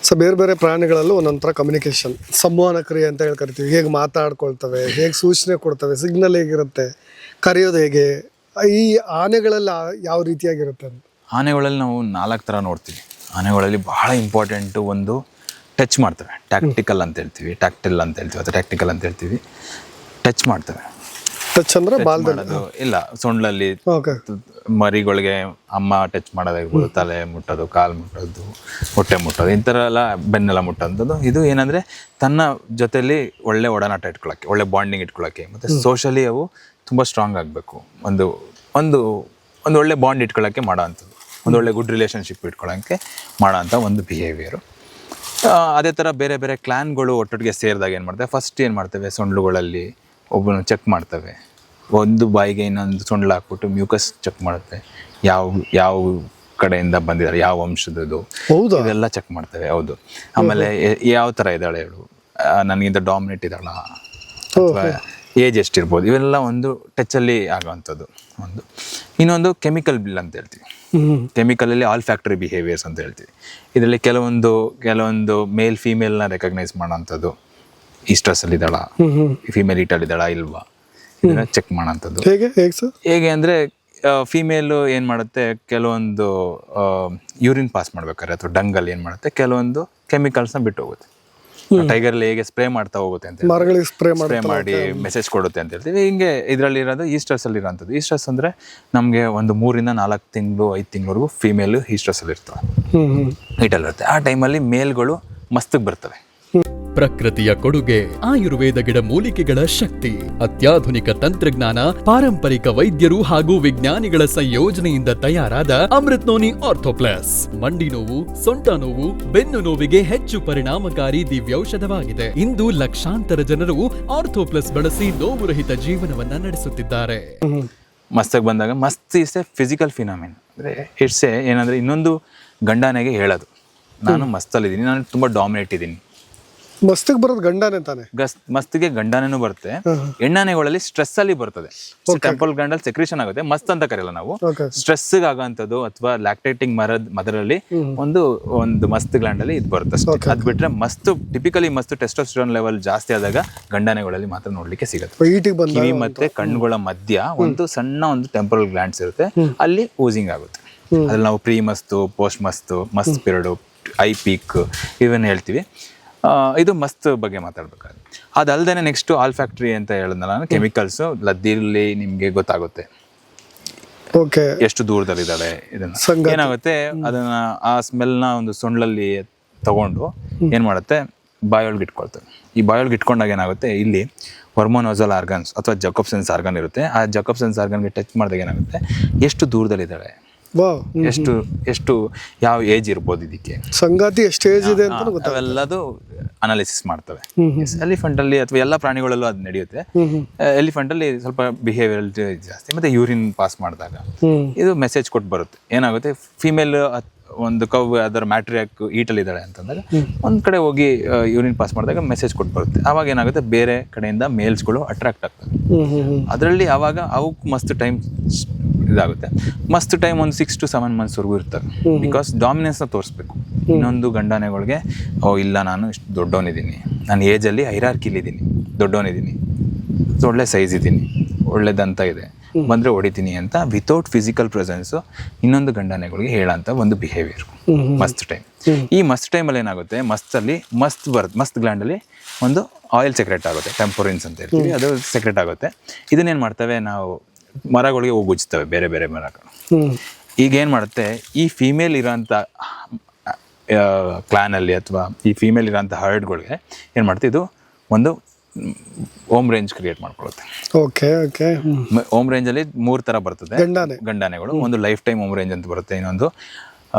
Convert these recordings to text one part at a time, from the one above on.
So ಬೇರೆ ಬೇರೆ ಪ್ರಾಣಿಗಳಲ್ಲೂ ಒಂದೊಂಥರ communication, ಸಂವಹನ ಕ್ರಿಯೆ ಅಂತ ಹೇಳಿ ಕರಿತೀವಿ. ಹೇಗೆ ಮಾತಾಡ್ಕೊಳ್ತವೆ, ಹೇಗೆ ಸೂಚನೆ ಕೊಡ್ತವೆ, ಸಿಗ್ನಲ್ ಹೇಗಿರುತ್ತೆ, ಕರೆಯೋದು ಹೇಗೆ, ಈ ಆನೆಗಳೆಲ್ಲ ಯಾವ ರೀತಿಯಾಗಿರುತ್ತೆ ಅಂತ? ಆನೆಗಳಲ್ಲಿ ನಾವು 4 ಥರ ನೋಡ್ತೀವಿ. ಆನೆಗಳಲ್ಲಿ ಬಹಳ ಇಂಪಾರ್ಟೆಂಟು ಒಂದು ಟಚ್ ಮಾಡ್ತವೆ, ಟ್ಯಾಕ್ಟಿಕಲ್ ಅಂತ ಹೇಳ್ತೀವಿ, ಟ್ಯಾಕ್ಟಿಲ್ ಅಂತ ಹೇಳ್ತೀವಿ ಅಥವಾ ಟ್ಯಾಕ್ಟಿಕಲ್ ಅಂತ ಹೇಳ್ತೀವಿ. ಟಚ್ ಮಾಡ್ತವೆ. ಟಚ್ ಅಂದ್ರೆ ಮಾಡೋದು ಇಲ್ಲ, ಸೊಂಡ್ಲಲ್ಲಿ ಮರಿಗಳಿಗೆ ಅಮ್ಮ ಟಚ್ ಮಾಡೋದಾಗಿರ್ಬೋದು, ತಲೆ ಮುಟ್ಟೋದು, ಕಾಲು ಮುಟ್ಟೋದು, ಹೊಟ್ಟೆ ಮುಟ್ಟೋದು, ಈ ಥರ ಎಲ್ಲ ಬೆನ್ನೆಲ್ಲ ಮುಟ್ಟೋಂಥದ್ದು. ಇದು ಏನಂದರೆ ತನ್ನ ಜೊತೆಯಲ್ಲಿ ಒಳ್ಳೆ ಒಡನಾಟ ಇಟ್ಕೊಳ್ಳೋಕ್ಕೆ, ಒಳ್ಳೆ ಬಾಂಡಿಂಗ್ ಇಟ್ಕೊಳ್ಳೋಕ್ಕೆ, ಮತ್ತು ಸೋಷಲಿ ಅವು ತುಂಬ ಸ್ಟ್ರಾಂಗ್ ಆಗಬೇಕು. ಒಂದು ಒಂದು ಒಂದು ಒಳ್ಳೆ ಬಾಂಡ್ ಇಟ್ಕೊಳ್ಳೋಕ್ಕೆ ಮಾಡೋ ಅಂಥದ್ದು, ಒಂದು ಒಳ್ಳೆ ಗುಡ್ ರಿಲೇಷನ್ಶಿಪ್ ಇಟ್ಕೊಳ್ಳೋಕ್ಕೆ ಮಾಡೋ ಅಂಥ ಒಂದು ಬಿಹೇವಿಯರು. ಅದೇ ಥರ ಬೇರೆ ಬೇರೆ ಕ್ಲಾನ್ಗಳು ಒಟ್ಟೊಟ್ಟಿಗೆ ಸೇರಿದಾಗ ಏನು ಮಾಡ್ತವೆ, ಫಸ್ಟ್ ಏನು ಮಾಡ್ತವೆ, ಸೊಂಡ್ಲುಗಳಲ್ಲಿ ಒಬ್ಬನು ಚೆಕ್ ಮಾಡ್ತವೆ. ಒಂದು ಬಾಯಿಗೆ ಇನ್ನೊಂದು ಸೊಂಡ್ಲು ಹಾಕ್ಬಿಟ್ಟು ಮ್ಯೂಕಸ್ ಚೆಕ್ ಮಾಡುತ್ತೆ, ಯಾವ ಕಡೆಯಿಂದ ಬಂದಿದ್ದಾರೆ, ಯಾವ ವಂಶದ್ದು, ಇದೆಲ್ಲ ಚೆಕ್ ಮಾಡ್ತೇವೆ. ಹೌದು. ಆಮೇಲೆ ಯಾವ ಥರ ಇದ್ದಾಳೆ ಹೇಳು, ನನಗಿಂತ ಡಾಮಿನೇಟ್ ಇದ್ದಾಳ, ಅಥವಾ ಏಜ್ ಎಷ್ಟಿರ್ಬೋದು, ಇವೆಲ್ಲ ಒಂದು ಟಚಲ್ಲಿ ಆಗೋವಂಥದ್ದು. ಇನ್ನೊಂದು ಕೆಮಿಕಲ್ ಬಿಲ್ ಅಂತ ಹೇಳ್ತೀವಿ. ಕೆಮಿಕಲಲ್ಲಿ ಆಲ್ ಫ್ಯಾಕ್ಟರಿ ಬಿಹೇವಿಯರ್ಸ್ ಅಂತ ಹೇಳ್ತೀವಿ. ಇದರಲ್ಲಿ ಕೆಲವೊಂದು ಮೇಲ್ ಫೀಮೇಲ್ನ ರೆಕಗ್ನೈಸ್ ಮಾಡೋಂಥದ್ದು, ಈ ಸ್ಟ್ರೆಸ್ಸಲ್ಲಿ ಇದ್ದಾಳ, ಫೀಮೇಲ್ ಈಟಲ್ಲಿದ್ದಾಳ ಇಲ್ವಾ, ಇದನ್ನ ಚೆಕ್ ಮಾಡೋಂಥದ್ದು. ಹೇಗೆ ಅಂದರೆ ಫೀಮೇಲು ಏನು ಮಾಡುತ್ತೆ, ಕೆಲವೊಂದು ಯೂರಿನ್ ಪಾಸ್ ಮಾಡ್ಬೇಕಾದ್ರೆ ಅಥವಾ ಡಂಗಲ್ಲಿ ಏನು ಮಾಡುತ್ತೆ, ಕೆಲವೊಂದು ಕೆಮಿಕಲ್ಸ್ನ ಬಿಟ್ಟು ಹೋಗುತ್ತೆ. ಟೈಗರಲ್ಲಿ ಹೇಗೆ ಸ್ಪ್ರೇ ಮಾಡ್ತಾ ಹೋಗುತ್ತೆ ಅಂತ ಸ್ಪ್ರೇ ಮಾಡಿ ಮೆಸೇಜ್ ಕೊಡುತ್ತೆ ಅಂತ ಹೇಳ್ತೀವಿ. ಹಿಂಗೆ ಇದರಲ್ಲಿ ಇರೋದು ಈ ಸ್ಟ್ರೆಸ್ಸಲ್ಲಿ ಇರೋಂಥದ್ದು. ಈ ಸ್ಟ್ರೆಸ್ ಅಂದರೆ ನಮಗೆ ಒಂದು 3 ರಿಂದ 4 ತಿಂಗಳು 5 ತಿಂಗಳವರೆಗೂ ಫೀಮೇಲು ಈ ಸ್ಟ್ರೆಸ್ಸಲ್ಲಿ ಇರ್ತವೆ, ಹೀಟಲ್ಲಿರುತ್ತೆ. ಆ ಟೈಮಲ್ಲಿ ಮೇಲ್ಗಳು ಮಸ್ತಿಗೆ ಬರ್ತವೆ. ಪ್ರಕೃತಿಯ ಕೊಡುಗೆ, ಆಯುರ್ವೇದ ಗಿಡ ಮೂಲಿಕೆಗಳ ಶಕ್ತಿ, ಅತ್ಯಾಧುನಿಕ ತಂತ್ರಜ್ಞಾನ, ಪಾರಂಪರಿಕ ವೈದ್ಯರು ಹಾಗೂ ವಿಜ್ಞಾನಿಗಳ ಸಂಯೋಜನೆಯಿಂದ ತಯಾರಾದ ಅಮೃತ್ ನೋನಿ ಆರ್ಥೋಪ್ಲಸ್ ಮಂಡಿ ನೋವು, ಸೊಂಟ ನೋವು, ಬೆನ್ನು ನೋವಿಗೆ ಹೆಚ್ಚು ಪರಿಣಾಮಕಾರಿ ದಿವ್ಯೌಷಧವಾಗಿದೆ. ಇಂದು ಲಕ್ಷಾಂತರ ಜನರು ಆರ್ಥೋಪ್ಲಸ್ ಬಳಸಿ ನೋವು ರಹಿತ ಜೀವನವನ್ನ ನಡೆಸುತ್ತಿದ್ದಾರೆ. ಮಸ್ತಾಗಿ ಬಂದಾಗ ಮಸ್ತ್ ಇಸ್ ಎ ಫಿಸಿಕಲ್ ಫಿನಾಮಿನ್. ಅಂದರೆ ಇಟ್ಸ್ ಎ ಏನಂದರೆ ಇನ್ನೊಂದು ಗಂಡನೆಗೆ ಹೇಳೋದು, ನಾನು ಮಸ್ತಲ್ಲಿದ್ದೀನಿ, ನಾನು ತುಂಬ ಡಾಮಿನೇಟ್ ಇದ್ದೀನಿ. ಮಸ್ತಿಗೆ ಬರೋದು ಗಂಡನೇ ತಾನೆ? ಮಸ್ತಿಗೆ ಗಂಡನೇನು ಬರುತ್ತೆ. ಹೆಣ್ಣಾನೆಗಳಲ್ಲಿ ಸ್ಟ್ರೆಸ್ ಅಲ್ಲಿ ಬರ್ತದೆ, ಟೆಂಪಲ್ ಗ್ಲ್ಯಾಂಡಲ್ಲಿ ಸೆಕ್ರೇಷನ್ ಆಗುತ್ತೆ. ಮಸ್ತ್ ಅಂತ ಕರೆಯಲ್ಲ ನಾವು, ಸ್ಟ್ರೆಸ್ ಆಗೋಂಥದ್ದು ಅಥವಾ ಲ್ಯಾಕ್ಟೇಟಿಂಗ್ ಮದರಲ್ಲಿ ಒಂದು ಮಸ್ತ್ ಗ್ಲ್ಯಾಂಡ್ ಅಲ್ಲಿ ಇದು ಬರುತ್ತೆ. ಅದ್ ಬಿಟ್ರೆ ಮಸ್ತ್ ಟಿಪಿಕಲಿ ಮಸ್ತ್ ಟೆಸ್ಟೋಸ್ಟೆರಾನ್ ಲೆವೆಲ್ ಜಾಸ್ತಿ ಆದಾಗ ಗಂಡನೆಗಳಲ್ಲಿ ಮಾತ್ರ ನೋಡ್ಲಿಕ್ಕೆ ಸಿಗುತ್ತೆ. ಕಿವಿ ಮತ್ತೆ ಕಣ್ಣುಗಳ ಮಧ್ಯ ಒಂದು ಸಣ್ಣ ಒಂದು ಟೆಂಪರಲ್ ಗ್ಲ್ಯಾಂಡ್ಸ್ ಇರುತ್ತೆ, ಅಲ್ಲಿ ಊಸಿಂಗ್ ಆಗುತ್ತೆ. ಅದ್ರಲ್ಲಿ ನಾವು ಪ್ರೀ ಮಸ್ತು, ಪೋಸ್ಟ್ ಮಸ್ತ್ ಪಿರಿಯಡ್, ಐ ಪೀಕ್ ಇವನ್ನ ಹೇಳ್ತೀವಿ. ಇದು ಮಸ್ತ್ ಬಗ್ಗೆ ಮಾತಾಡ್ಬೇಕಾದ್ರೆ. ಅದಲ್ದೇ ನೆಕ್ಸ್ಟ್ ಆಲ್ ಫ್ಯಾಕ್ಟ್ರಿ ಅಂತ ಹೇಳಿದ್ನಲ್ಲ ನಾನು, ಕೆಮಿಕಲ್ಸ್ ಲದ್ದಿಲಿ ನಿಮ್ಗೆ ಗೊತ್ತಾಗುತ್ತೆ ಎಷ್ಟು ದೂರದಲ್ಲಿದ್ದಾಳೆ. ಇದನ್ನ ಏನಾಗುತ್ತೆ, ಅದನ್ನ ಆ ಸ್ಮೆಲ್ನ ಒಂದು ಸೊಂಡ್ಲಲ್ಲಿ ತಗೊಂಡು ಏನ್ ಮಾಡುತ್ತೆ, ಬಾಯೊಳಗೆ ಇಟ್ಕೊಳ್ತವೆ. ಈ ಬಾಯೊಳಗೆ ಇಟ್ಕೊಂಡಾಗ ಏನಾಗುತ್ತೆ, ಇಲ್ಲಿ ಹೊರ್ಮೋನೋಸಲ್ ಆರ್ಗನ್ಸ್ ಅಥವಾ ಜಕೋಬ್ಸನ್ಸ್ ಆರ್ಗನ್ ಇರುತ್ತೆ. ಆ ಜಕೋಬ್ಸನ್ಸ್ ಆರ್ಗನ್ಗೆ ಟಚ್ ಮಾಡಿದಾಗ ಏನಾಗುತ್ತೆ, ಎಷ್ಟು ದೂರದಲ್ಲಿದ್ದಾಳೆ, ಎಷ್ಟು ಯಾವ ಏಜ್ ಇರ್ಬೋದು, ಇದಕ್ಕೆ ಸಂಗಾತಿ ಎಷ್ಟು ಏಜ್ ಇದೆ ಅಂತ ಅವೆಲ್ಲದು ಅನಾಲಿಸಿಸ್ ಮಾಡ್ತವೆ. ಎಲಿಫೆಂಟ್ ಅಲ್ಲಿ ಅಥವಾ ಎಲ್ಲ ಪ್ರಾಣಿಗಳಲ್ಲೂ ಅದು ನಡೆಯುತ್ತೆ. ಎಲಿಫೆಂಟ್ ಅಲ್ಲಿ ಸ್ವಲ್ಪ ಬಿಹೇವಿಯರ್ ಜಾಸ್ತಿ, ಮತ್ತೆ ಯೂರಿನ್ ಪಾಸ್ ಮಾಡಿದಾಗ ಇದು ಮೆಸೇಜ್ ಕೊಟ್ಟು ಬರುತ್ತೆ. ಏನಾಗುತ್ತೆ, ಫಿಮೇಲ್ ಒಂದು ಕವ್ ಅದರ ಮ್ಯಾಟ್ರಿಯಾಕ್ ಈಟಲ್ಲಿ ಇದ್ದಾಳೆ ಅಂತಂದಾಗ ಒಂದ್ ಕಡೆ ಹೋಗಿ ಯೂರಿನ್ ಪಾಸ್ ಮಾಡಿದಾಗ ಮೆಸೇಜ್ ಕೊಟ್ಟು ಬರುತ್ತೆ. ಅವಾಗ ಏನಾಗುತ್ತೆ, ಬೇರೆ ಕಡೆಯಿಂದ ಮೇಲ್ಸ್ಗಳು ಅಟ್ರಾಕ್ಟ್ ಆಗ್ತವೆ. ಅದರಲ್ಲಿ ಅವಾಗ ಅವಕ್ಕೆ ಮಸ್ತ್ ಟೈಮ್ ಇದಾಗುತ್ತೆ. ಮಸ್ತ್ ಟೈಮ್ ಒಂದು 6 to 7 months ವರೆಗೂ ಇರ್ತವೆ. ಬಿಕಾಸ್ ಡಾಮಿನೆನ್ಸ್ನ ತೋರಿಸ್ಬೇಕು ಇನ್ನೊಂದು ಗಂಡಾನೆಗಳಿಗೆ. ಇಲ್ಲ, ನಾನು ಇಷ್ಟು ದೊಡ್ಡವನಿದ್ದೀನಿ, ನಾನು ಏಜಲ್ಲಿ ಹೈರಾರ್ಕಿಲಿದ್ದೀನಿ, ದೊಡ್ಡವನಿದ್ದೀನಿ, ಒಳ್ಳೆ ಸೈಜ್ ಇದ್ದೀನಿ, ಒಳ್ಳೆದಂತ ಇದೆ, ಬಂದರೆ ಹೊಡಿತೀನಿ ಅಂತ ವಿತೌಟ್ ಫಿಸಿಕಲ್ ಪ್ರೆಸೆನ್ಸು ಇನ್ನೊಂದು ಗಂಡಾನೆಗಳಿಗೆ ಹೇಳೋಂಥ ಒಂದು ಬಿಹೇವಿಯರ್ ಮಸ್ತ್ ಟೈಮ್. ಈ ಮಸ್ತ್ ಟೈಮಲ್ಲಿ ಏನಾಗುತ್ತೆ, ಮಸ್ತ್ ಗ್ಲ್ಯಾಂಡಲ್ಲಿ ಒಂದು ಆಯಿಲ್ ಸೆಕ್ರೆಟ್ ಆಗುತ್ತೆ, ಟೆಂಪೋರಿನ್ಸ್ ಅಂತ ಹೇಳ್ತೀವಿ, ಅದು ಸೆಕ್ರೆಟ್ ಆಗುತ್ತೆ. ಇದನ್ನೇನು ಮಾಡ್ತವೆ, ನಾವು ಮರಗಳಿಗೆ ಹೋಗಿ ಉಜ್ತವೆ, ಬೇರೆ ಬೇರೆ ಮರಗಳು. ಈಗ ಏನು ಮಾಡುತ್ತೆ, ಈ ಫೀಮೇಲ್ ಇರೋಂಥ ಕ್ಲಾನಲ್ಲಿ ಅಥವಾ ಈ ಫೀಮೇಲ್ ಇರೋಂಥ ಹರ್ಡ್ಗಳಿಗೆ ಏನು ಮಾಡ್ತೀವಿ, ಇದು ಒಂದು ಹೋಮ್ ರೇಂಜ್ ಕ್ರಿಯೇಟ್ ಮಾಡ್ಕೊಳ್ಳುತ್ತೆ. ಹೋಮ್ ರೇಂಜಲ್ಲಿ 3 ಥರ ಬರ್ತದೆ ಗಂಡಾನೆಗಳು. ಒಂದು ಲೈಫ್ ಟೈಮ್ ಹೋಮ್ ರೇಂಜ್ ಅಂತ ಬರುತ್ತೆ, ಇನ್ನೊಂದು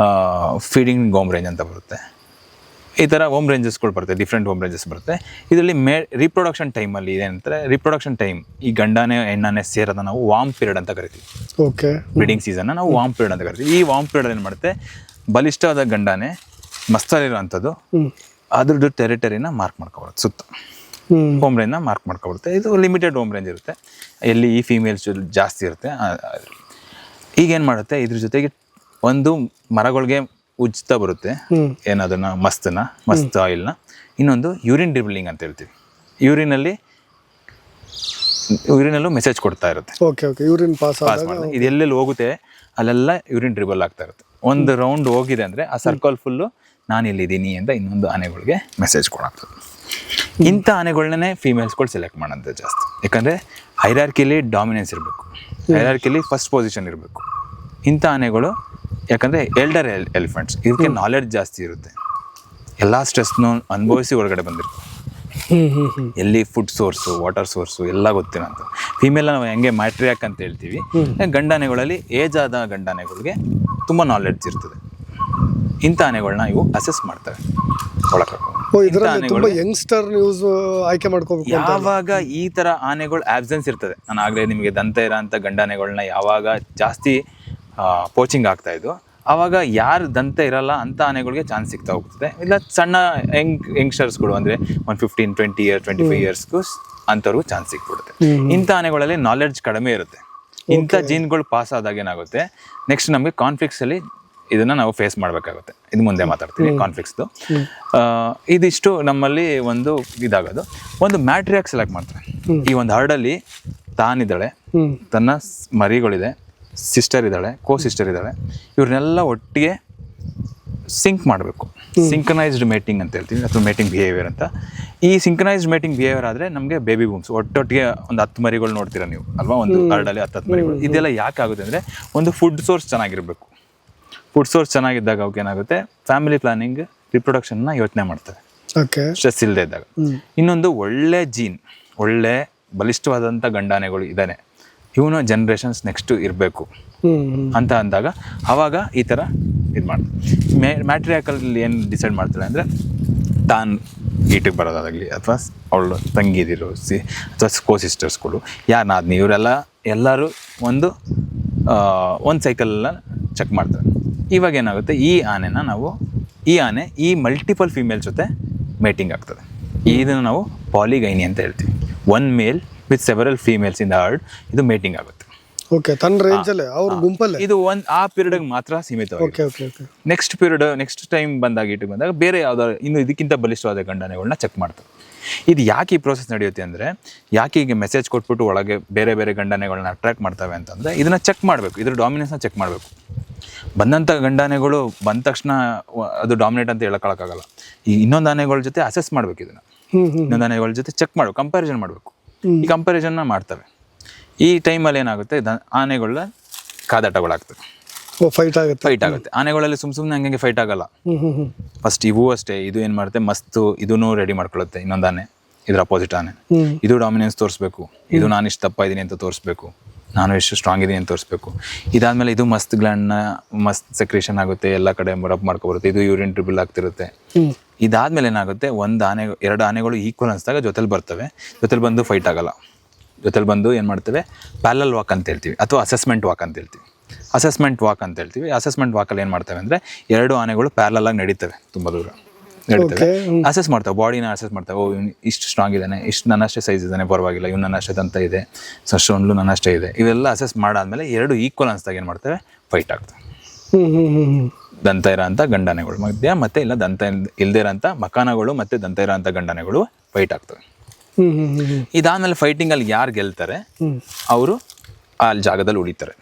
ಫೀಡಿಂಗ್ ಹೋಮ್ ರೇಂಜ್ ಅಂತ ಬರುತ್ತೆ. ಈ ಥರ ಹೋಮ್ ರೇಂಜಸ್ಗಳು ಬರುತ್ತೆ, ಡಿಫ್ರೆಂಟ್ ಹೋಮ್ ರೇಂಜಸ್ ಬರುತ್ತೆ. ಇದರಲ್ಲಿ ರಿಪ್ರೊಡಕ್ಷನ್ ಟೈಮಲ್ಲಿ ಏನಂತಾರೆ, ರಿಪ್ರೊಡಕ್ಷನ್ ಟೈಮ್ ಈ ಗಂಡಾನೆ ಹೆಣ್ಣಾನೆ ಸೇರೋದ ನಾವು ವಾರ್ಮ್ ಪೀರಿಯಡ್ ಅಂತ ಕರಿತೀವಿ. ಬ್ರೀಡಿಂಗ್ ಸೀಸನ್ನ ನಾವು ವಾರ್ಮ್ ಪೀರಿಯಡ್ ಅಂತ ಕರಿತೀವಿ. ಈ ವಾರ್ಮ್ ಪೀರಿಯಡ್ ಏನು ಮಾಡುತ್ತೆ, ಬಲಿಷ್ಠವಾದ ಗಂಡಾನೆ ಮಸ್ತಲ್ಲಿರುವಂಥದ್ದು ಅದ್ರದ್ದು ಟೆರಿಟರಿನ ಮಾರ್ಕ್ ಮಾಡ್ಕೊಬರುತ್ತೆ, ಸುತ್ತ ಹೋಮ್ ರೇಂಜ್ನ ಮಾರ್ಕ್ ಮಾಡ್ಕೊಬರುತ್ತೆ. ಇದು ಲಿಮಿಟೆಡ್ ಹೋಮ್ ರೇಂಜ್ ಇರುತ್ತೆ, ಎಲ್ಲಿ ಈ ಫೀಮೇಲ್ಸ್ ಜಾಸ್ತಿ ಇರುತ್ತೆ. ಈಗೇನು ಮಾಡುತ್ತೆ, ಇದ್ರ ಜೊತೆಗೆ ಒಂದು ಮರಗಳಿಗೆ ಉಜ್ತಾ ಬರುತ್ತೆ, ಏನದನ್ನ ಮಸ್ತ್ ಆಯಿಲ್ನ. ಇನ್ನೊಂದು ಯೂರಿನ್ ಡ್ರಿಬ್ಲಿಂಗ್ ಅಂತ ಹೇಳ್ತೀವಿ. ಯೂರಿನಲ್ಲೂ ಮೆಸೇಜ್ ಕೊಡ್ತಾ ಇರುತ್ತೆ, ಓಕೆ ಓಕೆ, ಯೂರಿನ್ ಪಾಸ್ ಇದು ಎಲ್ಲೆಲ್ಲಿ ಹೋಗುತ್ತೆ ಅಲ್ಲೆಲ್ಲ ಯೂರಿನ್ ಡ್ರಿಬಲ್ ಆಗ್ತಾ ಇರುತ್ತೆ. ಒಂದು ರೌಂಡ್ ಹೋಗಿದೆ ಅಂದರೆ ಆ ಸರ್ಕಲ್ ಫುಲ್ಲು ನಾನು ಇಲ್ಲಿದ್ದೀನಿ ಅಂತ ಇನ್ನೊಂದು ಆನೆಗಳಿಗೆ ಮೆಸೇಜ್ ಕೊಡಾಗ್ತದೆ. ಇಂಥ ಆನೆಗಳನ್ನೇ ಫೀಮೇಲ್ಸ್ಗಳು ಸೆಲೆಕ್ಟ್ ಮಾಡೋಂಥ ಜಾಸ್ತಿ. ಯಾಕಂದರೆ ಹೈರಾರ್ಕಿಲಿ ಡಾಮಿನೆನ್ಸ್ ಇರಬೇಕು, ಹೈರಾರ್ಕಿಲಿ ಫಸ್ಟ್ ಪೊಸಿಷನ್ ಇರಬೇಕು. ಇಂಥ ಆನೆಗಳು ಯಾಕಂದರೆ ಎಲ್ಡರ್ ಎಲಿಫೆಂಟ್ಸ್, ಇದಕ್ಕೆ ನಾಲೆಡ್ಜ್ ಜಾಸ್ತಿ ಇರುತ್ತೆ, ಎಲ್ಲ ಸ್ಟ್ರೆಸ್ನು ಅನುಭವಿಸಿ ಹೊರಗಡೆ ಬಂದಿರುತ್ತೆ. ಎಲ್ಲಿ ಫುಡ್ ಸೋರ್ಸು, ವಾಟರ್ ಸೋರ್ಸು ಎಲ್ಲ ಗೊತ್ತಿರೋಂಥ. ಫೀಮೇಲ್ ನಾವು ಹೆಂಗೆ ಮ್ಯಾಟ್ರಿಯಾಕ್ ಅಂತ ಹೇಳ್ತೀವಿ, ಗಂಡಾನೆಗಳಲ್ಲಿ ಏಜ್ ಆದ ಗಂಡಾನೆಗಳಿಗೆ ತುಂಬ ನಾಲೆಡ್ಜ್ ಇರ್ತದೆ. ಇಂಥ ಆನೆಗಳನ್ನ ಇವು ಅಸೆಸ್ ಮಾಡ್ತವೆ ಯಂಗ್ಸ್ಟರ್ ನ್ಯೂಸ್ ಆಯ್ಕೆ ಮಾಡ್ಕೋಬೇಕು. ಯಾವಾಗ ಈ ಥರ ಆನೆಗಳು ಆಬ್ಸೆನ್ಸ್ ಇರ್ತದೆ, ನಾನು ಆಗಲೇ ನಿಮಗೆ ದಂತ ಇರೋ ಅಂಥ ಗಂಡಾನೆಗಳನ್ನ ಯಾವಾಗ ಜಾಸ್ತಿ ಪೋಚಿಂಗ್ ಆಗ್ತಾ ಇದ್ದು, ಆವಾಗ ಯಾರು ದಂತ ಇರಲ್ಲ ಅಂಥ ಆನೆಗಳಿಗೆ ಚಾನ್ಸ್ ಸಿಗ್ತಾ ಹೋಗ್ತದೆ. ಇಲ್ಲ ಸಣ್ಣ ಯಂಗ್ಸ್ಟರ್ಸ್ಗಳು ಅಂದರೆ 15, 20 ಇಯರ್ 25 ಇಯರ್ಸ್ಗೂ ಅಂಥವ್ರಿಗೂ ಚಾನ್ಸ್ ಸಿಕ್ಬಿಡುತ್ತೆ. ಇಂಥ ಆನೆಗಳಲ್ಲಿ ನಾಲೆಡ್ಜ್ ಕಡಿಮೆ ಇರುತ್ತೆ. ಇಂಥ ಜೀನ್ಗಳು ಪಾಸ್ ಆದಾಗ ಏನಾಗುತ್ತೆ, ನೆಕ್ಸ್ಟ್ ನಮಗೆ ಕಾನ್ಫ್ಲಿಕ್ಟ್ಸಲ್ಲಿ ಇದನ್ನು ನಾವು ಫೇಸ್ ಮಾಡಬೇಕಾಗುತ್ತೆ. ಇದು ಮುಂದೆ ಮಾತಾಡ್ತೀವಿ ಕಾನ್ಫ್ಲಿಕ್ಟ್ಸ್ದು. ಇದಿಷ್ಟು ನಮ್ಮಲ್ಲಿ ಒಂದು ಇದಾಗೋದು. ಒಂದು ಮ್ಯಾಟ್ರಿಯಾಕ್ ಸೆಲೆಕ್ಟ್ ಮಾಡ್ತಾರೆ. ಈ ಒಂದು ಹರ್ಡಲ್ಲಿ ತಾನಿದ್ದಾಳೆ, ತನ್ನ ಮರಿಗಳಿದೆ, ಸಿಸ್ಟರ್ ಇದ್ದಾಳೆ, ಸಿಸ್ಟರ್ ಇದ್ದಾಳೆ, ಇವ್ರನ್ನೆಲ್ಲ ಒಟ್ಟಿಗೆ ಸಿಂಕ್ ಮಾಡಬೇಕು. ಸಿಂಕ್ರನೈಸ್ಡ್ ಮೇಟಿಂಗ್ ಅಂತ ಹೇಳ್ತೀವಿ, ಅಥವಾ ಮೇಟಿಂಗ್ ಬಿಹೇವಿಯರ್ ಅಂತ. ಈ ಸಿಂಕ್ರನೈಸ್ಡ್ ಮೇಟಿಂಗ್ ಬಿಹೇವಿಯರ್ ಆದರೆ ನಮಗೆ ಬೇಬಿ ಬೂಮ್ಸ್ ಒಟ್ಟೊಟ್ಟಿಗೆ ಒಂದು 10 ಮರಿಗಳು ನೋಡ್ತೀರಾ ನೀವು ಅಲ್ವಾ, ಒಂದು ಹರ್ಡಲ್ಲಿ 10 ಮರಿಗಳು. ಇದೆಲ್ಲ ಯಾಕೆ ಆಗುತ್ತೆ ಅಂದರೆ, ಒಂದು ಫುಡ್ ಸೋರ್ಸ್ ಚೆನ್ನಾಗಿರಬೇಕು. ಫುಡ್ ಸೋರ್ಸ್ ಚೆನ್ನಾಗಿದ್ದಾಗ ಅವಕ್ಕೆ ಏನಾಗುತ್ತೆ, ಫ್ಯಾಮಿಲಿ ಪ್ಲಾನಿಂಗ್, ರಿಪ್ರೊಡಕ್ಷನ್ನ ಯೋಚನೆ ಮಾಡ್ತಾರೆ, ಸ್ಟ್ರೆಸ್ ಇಲ್ಲದೆ ಇದ್ದಾಗ. ಇನ್ನೊಂದು ಒಳ್ಳೆ ಜೀನ್, ಒಳ್ಳೆ ಬಲಿಷ್ಠವಾದಂಥ ಗಂಡಾನೆಗಳು ಇದ್ದಾನೆ, ಇವನು ಜನ್ರೇಷನ್ಸ್ ನೆಕ್ಸ್ಟು ಇರಬೇಕು ಅಂತ ಅಂದಾಗ ಆವಾಗ ಈ ಥರ ಇದು ಮಾಡ್ತಾರೆ. ಮ್ಯಾಟ್ರಿಯಾಕಲ್ಲಿ ಏನು ಡಿಸೈಡ್ ಮಾಡ್ತಾಳೆ ಅಂದರೆ, ತಾನು ಈಟಿಗೆ ಬರೋದಾಗಲಿ ಅಥವಾ ಅವಳು ತಂಗಿದಿರು ಅಥವಾ ಸಿಸ್ಟರ್ಸ್ಗಳು ಯಾರನ್ನಾದ್ನಿ ಎಲ್ಲರೂ ಒಂದು ಸೈಕಲನ್ನ ಚೆಕ್ ಮಾಡ್ತಾರೆ. ಇವಾಗ ಏನಾಗುತ್ತೆ, ಈ ಆನೆ ಈ ಮಲ್ಟಿಪಲ್ ಫೀಮೇಲ್ ಜೊತೆ ಮೇಟಿಂಗ್ ಆಗ್ತದೆ. ಇದನ್ನು ನಾವು ಪಾಲಿಗೈನಿ ಅಂತ ಹೇಳ್ತೀವಿ. One male with several females in the herd, ಇದು ಮೇಟಿಂಗ್ ಆಗುತ್ತೆ. ಓಕೆ, ತನ್ನ ರೇಂಜಲ್ಲೇ ಅವ್ರ ಗುಂಪಲ್ಲೇ. ಇದು ಆ ಪೀರಿಯಡ್ಗೆ ಮಾತ್ರ ಸೀಮಿತವಾಗಿದೆ. ನೆಕ್ಸ್ಟ್ ಟೈಮ್ ಬಂದಾಗ ಬೇರೆ ಯಾವ್ದಾದ್ರು ಇನ್ನು ಇದಕ್ಕಿಂತ ಬಲಿಷ್ಠವಾದ ಗಂಡಾನೆಗಳನ್ನ ಚೆಕ್ ಮಾಡ್ತಾರೆ. ಇದು ಯಾಕೆ ಈ ಪ್ರೋಸೆಸ್ ನಡೆಯುತ್ತೆ ಅಂದರೆ, ಯಾಕೆ ಈಗ ಮೆಸೇಜ್ ಕೊಟ್ಬಿಟ್ಟು ಒಳಗೆ ಬೇರೆ ಬೇರೆ ಗಂಡಾನೆಗಳನ್ನ ಅಟ್ರಾಕ್ಟ್ ಮಾಡ್ತವೆ ಅಂತಂದರೆ, ಇದನ್ನ ಚೆಕ್ ಮಾಡಬೇಕು, ಇದ್ರ ಡಾಮಿನೆನ್ಸ್ನ ಚೆಕ್ ಮಾಡಬೇಕು. ಬಂದಂಥ ಗಂಡಾನೆಗಳು ಬಂದ ತಕ್ಷಣ ಅದು ಡಾಮಿನೇಟ್ ಅಂತ ಹೇಳಕ್ಕಾಗಲ್ಲ. ಈ ಇನ್ನೊಂದು ಆನೆಗಳ ಜೊತೆ ಅಸೆಸ್ ಮಾಡಬೇಕು, ಇದನ್ನು ಇನ್ನೊಂದು ಆನೆಗಳ ಜೊತೆ ಚೆಕ್ ಮಾಡಬೇಕು, ಕಂಪ್ಯಾರಿಸನ್ ಮಾಡಬೇಕು. ಈ ಕಂಪ್ಯಾರಿಸನ್ನ ಮಾಡ್ತವೆ. ಈ ಟೈಮಲ್ಲಿ ಏನಾಗುತ್ತೆ, ಆನೆಗಳ ಕಾದಾಟಗಳಾಗ್ತವೆ, ಫೈಟ್ ಆಗುತ್ತೆ. ಆನೆಗಳಲ್ಲಿ ಸುಮ್ಮನೆ ಹಂಗೆ ಫೈಟ್ ಆಗಲ್ಲ. ಫಸ್ಟ್ ಇವು ಅಷ್ಟೇ, ಇದು ಏನು ಮಾಡುತ್ತೆ, ಮಸ್ತು ಇದೂ ರೆಡಿ ಮಾಡ್ಕೊಳ್ಳುತ್ತೆ. ಇನ್ನೊಂದು ಆನೆ, ಇದ್ರ ಅಪೋಸಿಟ್ ಆನೆ, ಇದು ಡಾಮಿನೆನ್ಸ್ ತೋರಿಸ್ಬೇಕು, ಇದು ನಾನು ಇಷ್ಟು ತಪ್ಪ ಇದ್ದೀನಿ ಅಂತ ತೋರಿಸ್ಬೇಕು, ನಾನು ಎಷ್ಟು ಸ್ಟ್ರಾಂಗ್ ಇದ್ದೀನಿ ಅಂತ ತೋರಿಸ್ಬೇಕು. ಇದಾದ್ಮೇಲೆ ಇದು ಮಸ್ತ್ ಗ್ಲ್ಯಾಂಡ್ನ ಮಸ್ತ್ ಸೆಕ್ರೇಷನ್ ಆಗುತ್ತೆ, ಎಲ್ಲ ಕಡೆ ರಬ್ ಮಾಡ್ಕೊಬರುತ್ತೆ, ಇದು ಯೂರಿನ್ ಟ್ರಿಬಲ್ ಆಗ್ತಿರುತ್ತೆ. ಇದಾದ್ಮೇಲೆ ಏನಾಗುತ್ತೆ, ಎರಡು ಆನೆಗಳು ಈಕ್ವಲ್ ಅನ್ಸಿದಾಗ ಜೊತೆಲಿ ಬರ್ತವೆ. ಜೊತೆಲಿ ಬಂದು ಫೈಟ್ ಆಗಲ್ಲ, ಜೊತೆಲಿ ಬಂದು ಏನು ಮಾಡ್ತೇವೆ, ಪ್ಯಾರಲಲ್ ವಾಕ್ ಅಂತ ಹೇಳ್ತೀವಿ ಅಥವಾ ಅಸೆಸ್ಮೆಂಟ್ ವಾಕ್ ಅಂತ ಹೇಳ್ತೀವಿ. ಅಸೆಸ್ಮೆಂಟ್ ವಾಕಲ್ಲಿ ಏನು ಮಾಡ್ತೇವೆ ಅಂದರೆ, ಎರಡು ಆನೆಗಳು ಪ್ಯಾರಲಲ್ ಆಗಿ ನಡೀತವೆ, ತುಂಬ ದೂರ ನಡೀತವೆ, ಅಸೆಸ್ ಮಾಡ್ತವೆ, ಬಾಡಿನ ಅಸೆಸ್ ಮಾಡ್ತವೆ. ಓ ಇವ್ನು ಇಷ್ಟು ಸ್ಟ್ರಾಂಗ್ ಇದ್ದಾನೆ, ಇಷ್ಟು ನನ್ನಷ್ಟೇ ಸೈಜ್ ಇದ್ದಾನೆ, ಪರವಾಗಿಲ್ಲ, ಇವ್ನು ನನ್ನಷ್ಟೇ ದಂತ ಇದೆ, ಸೊಂಡ್ಲು ನನ್ನಷ್ಟೇ ಇದೆ. ಇವೆಲ್ಲ ಅಸೆಸ್ ಮಾಡಾದ್ಮೇಲೆ ಎರಡು ಈಕ್ವಲ್ ಅನ್ಸ್ದಾಗ ಏನು ಮಾಡ್ತೇವೆ, ಫೈಟ್ ಆಗ್ತವೆ. ದಂತ ಇರೋ ಅಂಥ ಗಂಡಾನೆಗಳು ಮಧ್ಯ ಮತ್ತೆ ಇಲ್ಲ ದಂತ ಇಲ್ಲದೆ ಇರೋಂಥ ಮಕಾನಗಳು ಮತ್ತು ದಂತ ಇರೋ ಅಂಥ ಗಂಡಾನೆಗಳು ಫೈಟ್ ಆಗ್ತವೆ. ಇದಾದ್ಮೇಲೆ ಫೈಟಿಂಗಲ್ಲಿ ಯಾರು ಗೆಲ್ತಾರೆ ಅವರು ಆ ಜಾಗದಲ್ಲಿ ಉಳಿತಾರೆ.